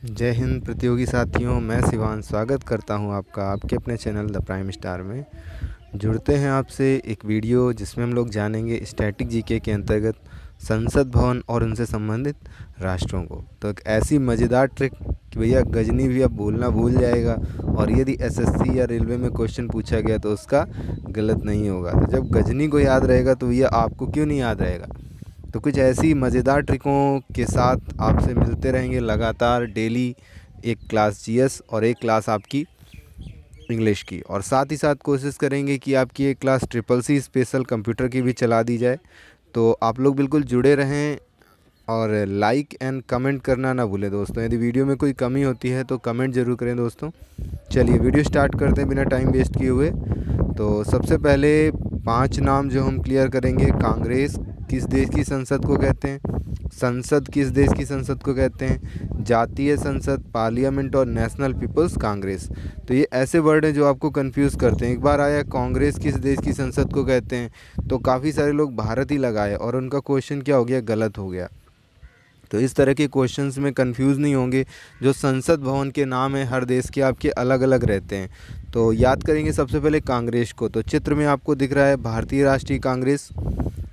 जय हिंद प्रतियोगी साथियों, मैं शिवान स्वागत करता हूं आपका आपके अपने चैनल द प्राइम स्टार में। जुड़ते हैं आपसे एक वीडियो जिसमें हम लोग जानेंगे स्टैटिक जीके के अंतर्गत संसद भवन और उनसे संबंधित राष्ट्रों को। तो एक ऐसी मज़ेदार ट्रिक कि भैया गजनी भी अब बोलना भूल जाएगा और यदि एसएससी या रेलवे में क्वेश्चन पूछा गया तो उसका गलत नहीं होगा। तो जब गजनी को याद रहेगा तो भैया आपको क्यों नहीं याद रहेगा। तो कुछ ऐसी मज़ेदार ट्रिकों के साथ आपसे मिलते रहेंगे लगातार डेली, एक क्लास जीएस और एक क्लास आपकी इंग्लिश की, और साथ ही साथ कोशिश करेंगे कि आपकी एक class triple C special computer की भी चला दी जाए। तो आप लोग बिल्कुल जुड़े रहें और लाइक एंड कमेंट करना ना भूलें दोस्तों। यदि वीडियो में कोई कमी होती है तो कमेंट ज़रूर करें दोस्तों। चलिए वीडियो स्टार्ट करते हैं बिना टाइम वेस्ट किए हुए। तो सबसे पहले 5 नाम जो हम क्लियर करेंगे। कांग्रेस किस देश की संसद को कहते हैं, संसद किस देश की संसद को कहते हैं, जातीय संसद, पार्लियामेंट और नेशनल पीपल्स कांग्रेस। तो ये ऐसे वर्ड हैं जो आपको कंफ्यूज करते हैं। एक बार आया कांग्रेस किस देश की संसद को कहते हैं तो काफ़ी सारे लोग भारत ही लगाए और उनका क्वेश्चन क्या हो गया, गलत हो गया। तो इस तरह के क्वेश्चंस में कंफ्यूज नहीं होंगे। जो संसद भवन के नाम है हर देश के आपके अलग अलग रहते हैं। तो याद करेंगे सबसे पहले कांग्रेस को। तो चित्र में आपको दिख रहा है भारतीय राष्ट्रीय कांग्रेस।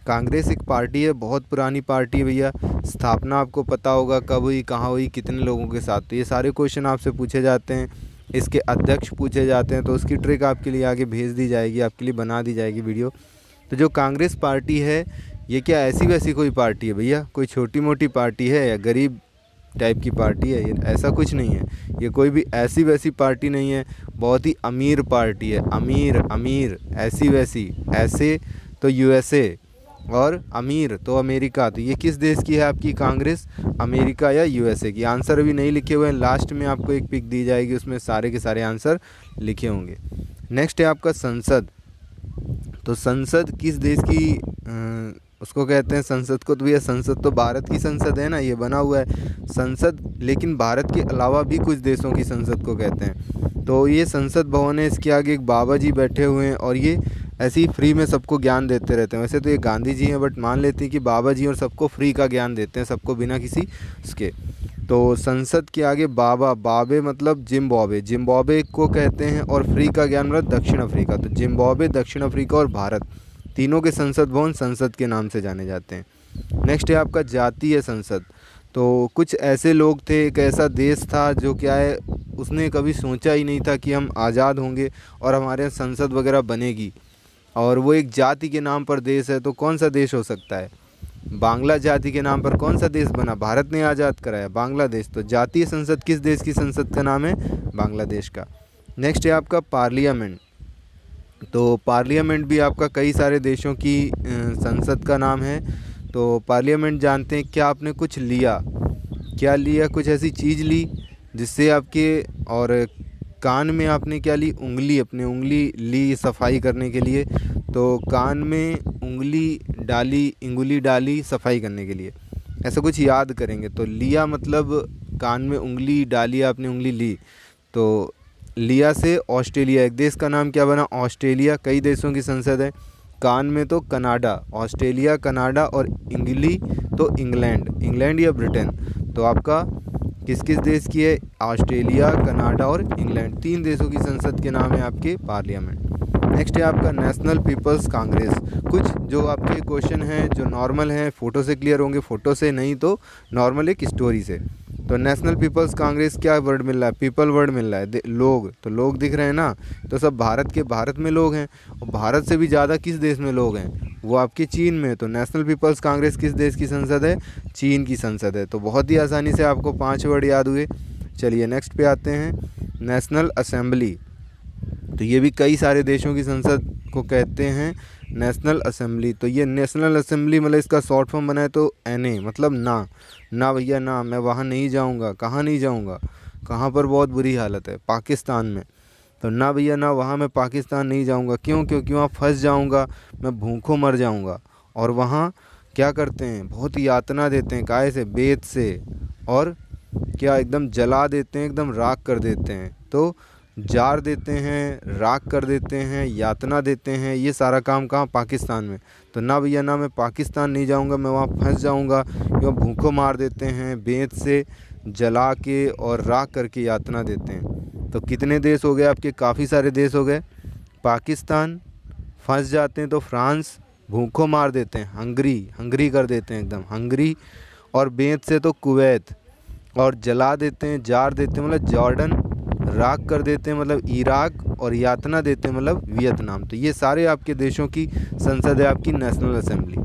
कांग्रेस एक पार्टी है, बहुत पुरानी पार्टी है भैया। स्थापना आपको पता होगा कब हुई, कहाँ हुई, कितने लोगों के साथ। तो ये सारे क्वेश्चन आपसे पूछे जाते हैं। इसके अध्यक्ष पूछे जाते हैं। तो उसकी ट्रिक आपके लिए आगे भेज दी जाएगी, आपके लिए बना दी जाएगी वीडियो। तो जो कांग्रेस पार्टी है ये क्या ऐसी वैसी कोई पार्टी है भैया, कोई छोटी मोटी पार्टी है या गरीब टाइप की पार्टी है? ये ऐसा कुछ नहीं है। ये कोई भी ऐसी वैसी पार्टी नहीं है, बहुत ही अमीर पार्टी है। अमीर अमीर, ऐसी वैसी, ऐसे तो यूएसए और अमीर तो अमेरिका। तो ये किस देश की है आपकी कांग्रेस, अमेरिका या यूएसए की? आंसर अभी नहीं लिखे हुए हैं, लास्ट में आपको एक पिक दी जाएगी, उसमें सारे के सारे आंसर लिखे होंगे। नेक्स्ट है आपका संसद। तो संसद किस देश की उसको कहते हैं संसद को? तो भैया संसद तो भारत की संसद है ना, ये बना हुआ है संसद, लेकिन भारत के अलावा भी कुछ देशों की संसद को कहते हैं। तो ये संसद भवन है, इसके आगे एक बाबा जी बैठे हुए हैं और ये ऐसे ही फ्री में सबको ज्ञान देते रहते हैं। वैसे तो ये गांधी जी हैं, बट मान लेते हैं कि बाबा जी और सबको फ्री का ज्ञान देते हैं, सबको बिना किसी उसके। तो संसद के आगे बाबा, बाबे मतलब जिम्बाब्वे, जिम्बाब्वे को कहते हैं, और फ्री का ज्ञान मतलब दक्षिण अफ्रीका। तो जिम्बाब्वे, दक्षिण अफ्रीका और भारत, तीनों के संसद भवन संसद के नाम से जाने जाते हैं। नेक्स्ट है आपका जातीय संसद। तो कुछ ऐसे लोग थे, एक ऐसा देश था जो क्या है, उसने कभी सोचा ही नहीं था कि हम आज़ाद होंगे और हमारे यहाँ संसद वगैरह बनेगी, और वो एक जाति के नाम पर देश है। तो कौन सा देश हो सकता है? बांग्ला जाति के नाम पर कौन सा देश बना? भारत ने आज़ाद कराया, बांग्लादेश। तो जातीय संसद किस देश की संसद का नाम है? बांग्लादेश का। नेक्स्ट है आपका पार्लियामेंट। तो पार्लियामेंट भी आपका कई सारे देशों की संसद का नाम है। तो पार्लियामेंट जानते हैं क्या आपने कुछ लिया, क्या लिया, कुछ ऐसी चीज़ ली जिससे आपके, और कान में आपने क्या ली, उंगली, अपनी उंगली ली सफाई करने के लिए। तो कान में उंगली डाली, इंगुली डाली सफाई करने के लिए, ऐसा कुछ याद करेंगे। तो लिया मतलब कान में उंगली डाली, आपने उंगली ली। तो लिया से ऑस्ट्रेलिया, एक देश का नाम क्या बना? ऑस्ट्रेलिया। कई देशों की संसद है। कान में तो कनाडा, ऑस्ट्रेलिया, कनाडा, और इंगली तो इंग्लैंड, इंग्लैंड या ब्रिटेन। तो आपका किस किस देश की है? ऑस्ट्रेलिया, कनाडा और इंग्लैंड, 3 देशों की संसद के नाम है आपके पार्लियामेंट। नेक्स्ट है आपका नेशनल पीपल्स कांग्रेस। कुछ जो आपके क्वेश्चन हैं जो नॉर्मल हैं, फ़ोटो से क्लियर होंगे, फ़ोटो से नहीं तो नॉर्मल एक स्टोरी से। तो नेशनल पीपल्स कांग्रेस क्या वर्ड मिल रहा है? पीपल वर्ड मिल रहा है। लोग, तो लोग दिख रहे हैं ना, तो सब भारत के, भारत में लोग हैं, और भारत से भी ज़्यादा किस देश में लोग हैं? वो आपके चीन में। तो नेशनल पीपल्स कांग्रेस किस देश की संसद है? चीन की संसद है। तो बहुत ही आसानी से आपको 5 वर्ड याद हुए। चलिए नेक्स्ट पे आते हैं, नेशनल असेंबली। तो ये भी कई सारे देशों की संसद को कहते हैं नेशनल असेंबली। तो ये नेशनल असेंबली मतलब इसका शॉर्ट फॉर्म बना है तो NA मतलब ना, ना भैया ना, मैं वहाँ नहीं जाऊँगा। कहाँ नहीं जाऊँगा? कहाँ पर बहुत बुरी हालत है? पाकिस्तान में। तो ना भैया ना, वहाँ मैं पाकिस्तान नहीं जाऊँगा। क्यों? क्योंकि वहाँ फंस जाऊँगा, मैं भूखों मर जाऊँगा। और वहाँ क्या करते हैं, बहुत यातना देते हैं, काहे से? बेत से, और क्या एकदम जला देते हैं, एकदम राख कर देते हैं। तो जार देते हैं, राख कर देते हैं, यातना देते हैं, ये सारा काम कहाँ? पाकिस्तान में। तो ना भैया ना, मैं पाकिस्तान नहीं जाऊंगा, मैं वहाँ फंस जाऊंगा। या भूखों मार देते हैं, बेंत से जला के और राख करके यातना देते हैं। तो कितने देश हो गए आपके? काफ़ी सारे देश हो गए। पाकिस्तान, फंस जाते हैं तो फ्रांस, भूखों मार देते हैं हंगरी कर देते हैं एकदम हंगरी, और बेंत से तो कुवैत, और जला देते हैं जार देते हैं मतलब जॉर्डन, राख कर देते हैं मतलब इराक, और यातना देते हैं मतलब वियतनाम। तो ये सारे आपके देशों की संसद है आपकी नेशनल असेंबली।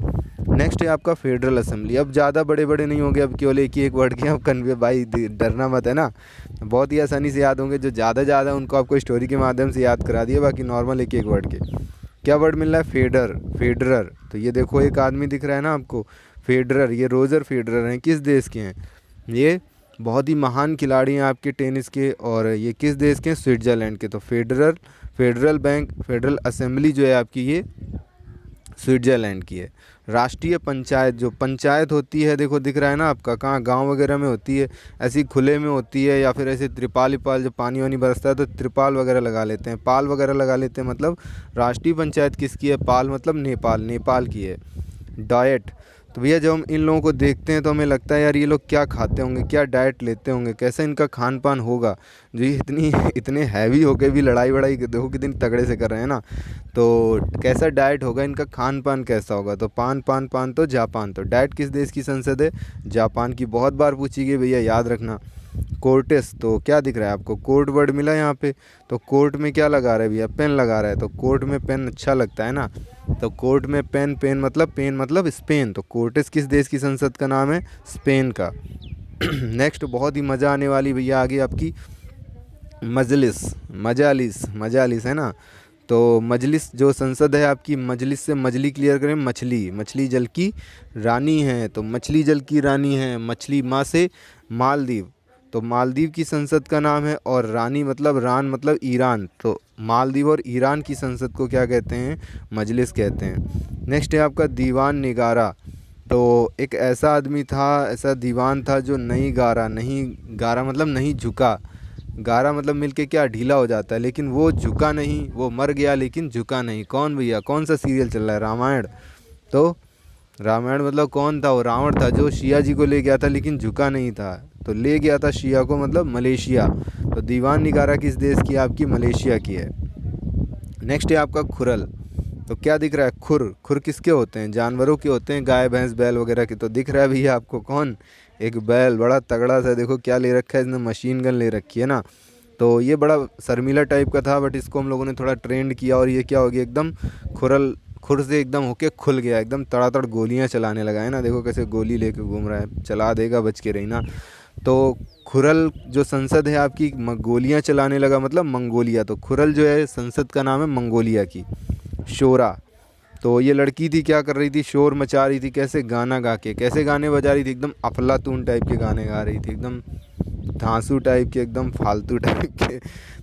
नेक्स्ट है आपका फेडरल असेंबली। अब ज़्यादा बड़े बड़े नहीं होंगे, अब केवल एक ही एक वर्ड के आप कन्वे, भाई डरना मत है ना, बहुत ही आसानी से याद होंगे। जो ज़्यादा उनको आपको स्टोरी के माध्यम से याद करा दिए, बाकी नॉर्मल एक एक वर्ड के। क्या वर्ड मिल रहा है? फेडरर। तो ये देखो एक आदमी दिख रहा है ना आपको, फेडरर, ये रोजर फेडरर हैं। किस देश के हैं? ये बहुत ही महान खिलाड़ी हैं आपके टेनिस के, और ये किस देश के हैं? स्विट्ज़रलैंड के। तो फेडरल असेंबली जो है आपकी, ये स्विट्ज़रलैंड की है। राष्ट्रीय पंचायत, जो पंचायत होती है, देखो दिख रहा है ना आपका, कहाँ गांव वगैरह में होती है, ऐसी खुले में होती है, या फिर ऐसे त्रिपाल जब पानी वानी बरसता है तो त्रिपाल वगैरह लगा लेते हैं, पाल वगैरह लगा लेते हैं। मतलब राष्ट्रीय पंचायत किसकी है? पाल मतलब नेपाल की है। डाइट, तो भैया जब हम इन लोगों को देखते हैं तो हमें लगता है यार ये लोग क्या खाते होंगे, क्या डाइट लेते होंगे, कैसा इनका खान पान होगा, जो ये इतने हैवी होके भी लड़ाई वड़ाई देखो कितनी तगड़े से कर रहे हैं ना। तो कैसा डाइट होगा इनका, खान पान कैसा होगा? तो पान तो जापान। तो डाइट किस देश की संसद है? जापान की। बहुत बार पूछी गई भैया, याद रखना। कोर्टेस, तो क्या दिख रहा है आपको? कोर्ट वर्ड मिला यहाँ पे। तो कोर्ट में क्या लगा रहा है भैया? पेन लगा रहा है। तो कोर्ट में पेन अच्छा लगता है ना, तो कोर्ट में पेन मतलब स्पेन। तो कोर्टेस किस देश की संसद का नाम है? स्पेन का। नेक्स्ट बहुत ही मज़ा आने वाली भैया आगे आपकी मजालिस है ना। तो मजलिस जो संसद है आपकी, मजलिस से मछली क्लियर करें, मछली जल की रानी है। तो मछली जल की रानी है, मछली माँ से मालदीव। तो मालदीव की संसद का नाम है, और रानी मतलब रान मतलब ईरान। तो मालदीव और ईरान की संसद को क्या कहते हैं? मजलिस कहते हैं। नेक्स्ट है आपका दीवान निगारा। तो एक ऐसा आदमी था, ऐसा दीवान था जो नहीं गारा मतलब नहीं झुका, गारा मतलब मिलके क्या? ढीला हो जाता है, लेकिन वो झुका नहीं, वो मर गया लेकिन झुका नहीं। कौन भैया? कौन सा सीरियल चल रहा है? रामायण। तो रामायण मतलब कौन था? वो रावण था, जो शिया जी को ले गया था लेकिन झुका नहीं था। तो ले गया था शिया को मतलब मलेशिया। तो दीवान निगारा किस देश की? आपकी मलेशिया की है। नेक्स्ट है आपका खुरल। तो क्या दिख रहा है? खुर किसके होते हैं? जानवरों के होते हैं, गाय भैंस बैल वगैरह के। तो दिख रहा है भैया आपको कौन? एक बैल, बड़ा तगड़ा सा। देखो क्या ले रखा है इसने? मशीन गन ले रखी है ना। तो ये बड़ा शर्मीला टाइप का था, बट इसको हम लोगों ने थोड़ा ट्रेंड किया, और ये क्या हो गया? एकदम खुर से एकदम होके खुल गया, एकदम तड़ातड़ गोलियां चलाने लगा है ना। देखो कैसे गोली लेके घूम रहा है, चला देगा, बच के रही ना। तो खुरल जो संसद है आपकी, गोलियां चलाने लगा मतलब मंगोलिया। तो खुरल जो है संसद का नाम है मंगोलिया की। शोरा, तो ये लड़की थी, क्या कर रही थी? शोर मचा रही थी। कैसे? गाना गा के। कैसे गाने बजा रही थी? एकदम अफलातून टाइप के गाने गा रही थी, एकदम धांसू टाइप के, एकदम फालतू टाइप के।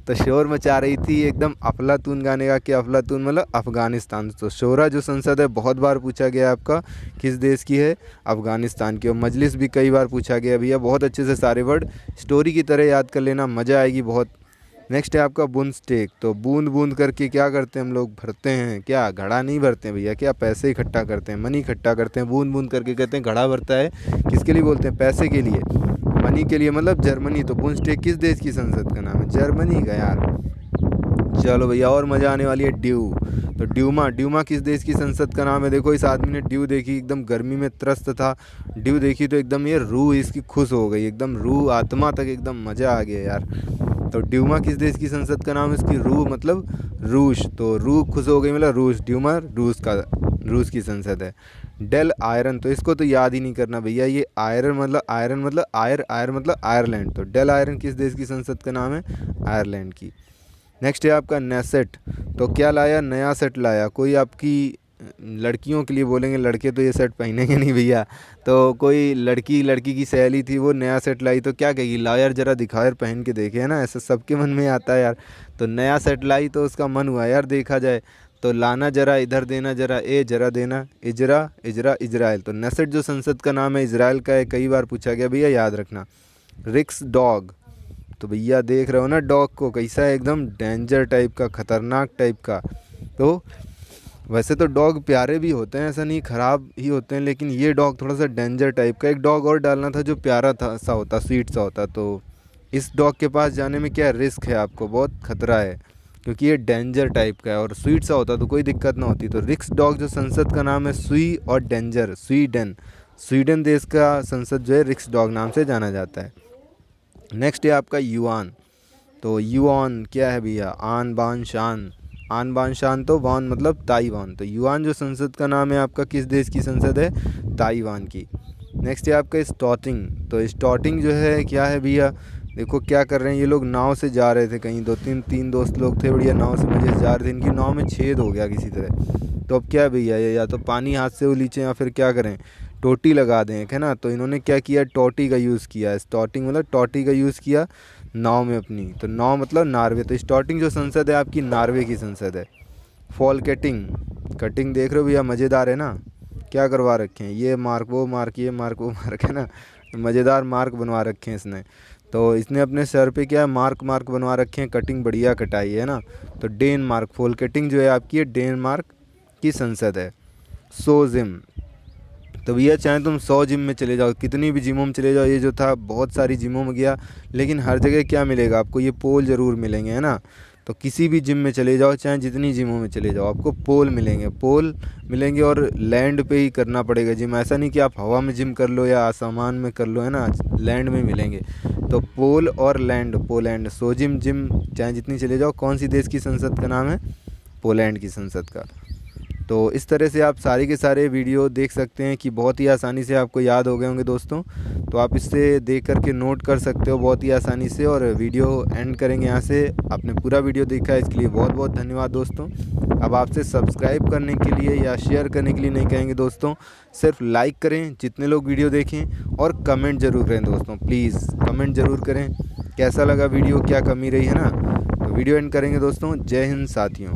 तो शोर मचा रही थी, एकदम अफलातून गाने गा के। अफलातून मतलब अफ़गानिस्तान। तो शोरा जो संसद है बहुत बार पूछा गया आपका, किस देश की है? अफ़गानिस्तान की। और मजलिस भी कई बार पूछा गया भैया। बहुत अच्छे से सारे वर्ड स्टोरी की तरह याद कर लेना, मज़ा आएगी बहुत। नेक्स्ट है आपका बुंदस्टेक। तो बूंद बूंद करके क्या करते हैं हम लोग? भरते हैं। क्या? घड़ा नहीं भरते हैं भैया, क्या पैसे इकट्ठा करते हैं, मनी इकट्ठा करते हैं। बूंद बूंद करके कहते हैं घड़ा भरता है। किसके लिए बोलते हैं? पैसे के लिए, मनी के लिए, मतलब जर्मनी। तो बुंदस्टेक किस देश की संसद का नाम है? जर्मनी का यार। चलो भैया और मज़ा आने वाली है ड्यू। तो ड्यूमा किस देश की संसद का नाम है? देखो इस आदमी ने ड्यू देखी, एकदम गर्मी में त्रस्त था, ड्यू देखी तो एकदम ये रूह इसकी खुश हो गई, एकदम रूह आत्मा तक एकदम मज़ा आ गया यार। तो ड्यूमा किस देश की संसद का नाम है? इसकी रूह मतलब रूस। तो रूह खुश हो गई मतलब रूस। ड्यूमा रूस की संसद है। डेल आयरन, तो इसको तो याद ही नहीं करना भैया। ये आयरन मतलब आयर मतलब आयरलैंड। तो डेल आयरन किस देश की संसद का नाम है? आयरलैंड की। नेक्स्ट है आपका नेसेट। तो क्या लाया? नया सेट लाया। कोई आपकी लड़कियों के लिए बोलेंगे, लड़के तो ये सेट पहनेंगे नहीं भैया। तो कोई लड़की की सहेली थी, वो नया सेट लाई, तो क्या कहेगी? ला यार जरा दिखा यार, पहन के देखे, है ना। ऐसा सबके मन में आता है यार। तो नया सेट लाई तो उसका मन हुआ यार देखा जाए। तो लाना जरा, इधर देना जरा, जरा देना, इजराइल। तो नेसेट जो संसद का नाम है इजराइल का है, कई बार पूछा गया भैया, याद रखना। रिक्स डॉग। तो भैया देख रहे हो ना डॉग को, कैसा है? एकदम डेंजर टाइप का, खतरनाक टाइप का। तो वैसे तो डॉग प्यारे भी होते हैं, ऐसा नहीं ख़राब ही होते हैं, लेकिन ये डॉग थोड़ा सा डेंजर टाइप का। एक डॉग और डालना था जो प्यारा था सा होता, स्वीट सा होता। तो इस डॉग के पास जाने में क्या रिस्क है, आपको बहुत ख़तरा है, क्योंकि ये डेंजर टाइप का है। और स्वीट सा होता तो कोई दिक्कत ना होती। तो रिक्स डॉग जो संसद का नाम है, सुई और डेंजर, स्वीडन, स्वीडन देश का संसद जो है रिक्स डॉग नाम से जाना जाता है। नेक्स्ट है आपका युआन। तो युआन क्या है भैया, आन बान शान, आन बान शान तो वान मतलब ताइवान। तो युआन जो संसद का नाम है आपका, किस देश की संसद है, ताइवान की। नेक्स्ट है आपका स्टॉटिंग। तो स्टॉटिंग जो है क्या है भैया, देखो क्या कर रहे हैं ये लोग, नाव से जा रहे थे कहीं, तीन दोस्त लोग थे, बढ़िया नाव से मजे से जा रहे थे, इनकी नाव में छेद हो गया किसी तरह। तो अब क्या है भैया, ये या तो पानी हाथ से उलीचें या फिर क्या करें, टोटी लगा दें, है ना। तो इन्होंने क्या किया, टोटी का यूज़ किया, स्टॉटिंग मतलब टोटी का यूज़ किया नाव में अपनी। तो नाव मतलब नार्वे। तो स्टॉटिंग जो संसद है आपकी नार्वे की संसद है। फॉल कटिंग, कटिंग देख रहे हो भैया, मज़ेदार है ना, क्या करवा रखे हैं, ये मार्क वो मार्क, ये मार्क वो मार्क, है ना। मज़ेदार मार्क बनवा रखे हैं इसने। तो इसने अपने सर पे क्या है, मार्क मार्क बनवा रखे हैं, कटिंग बढ़िया कटाई है ना। तो डेनमार्क, फॉल कटिंग जो है आपकी, ये डेनमार्क की संसद है। सो जिम, तो भैया चाहे तुम 100 जिम में चले जाओ, कितनी भी जिमों में चले जाओ, ये जो था बहुत सारी जिमों में गया, लेकिन हर जगह क्या मिलेगा आपको, ये पोल ज़रूर मिलेंगे, है ना। तो किसी भी जिम में चले जाओ, चाहे जितनी जिमों में चले जाओ, आपको पोल मिलेंगे, पोल मिलेंगे। और लैंड पे ही करना पड़ेगा जिम, ऐसा नहीं कि आप हवा में जिम कर लो या आसमान में कर लो, है ना, लैंड में मिलेंगे। तो पोल और लैंड, पोलैंड। सो जिम चाहे जितनी चले जाओ। कौन सी देश की संसद का नाम है, पोलैंड की संसद का। तो इस तरह से आप सारे के सारे वीडियो देख सकते हैं कि बहुत ही आसानी से आपको याद हो गए होंगे दोस्तों। तो आप इससे देख करके नोट कर सकते हो बहुत ही आसानी से। और वीडियो एंड करेंगे यहाँ से। आपने पूरा वीडियो देखा है, इसके लिए बहुत बहुत धन्यवाद दोस्तों। अब आपसे सब्सक्राइब करने के लिए या शेयर करने के लिए नहीं कहेंगे दोस्तों, सिर्फ लाइक करें जितने लोग वीडियो देखें, और कमेंट ज़रूर करें दोस्तों, प्लीज़ कमेंट ज़रूर करें कैसा लगा वीडियो, क्या कमी रही है ना। तो वीडियो एंड करेंगे दोस्तों। जय हिंद साथियों।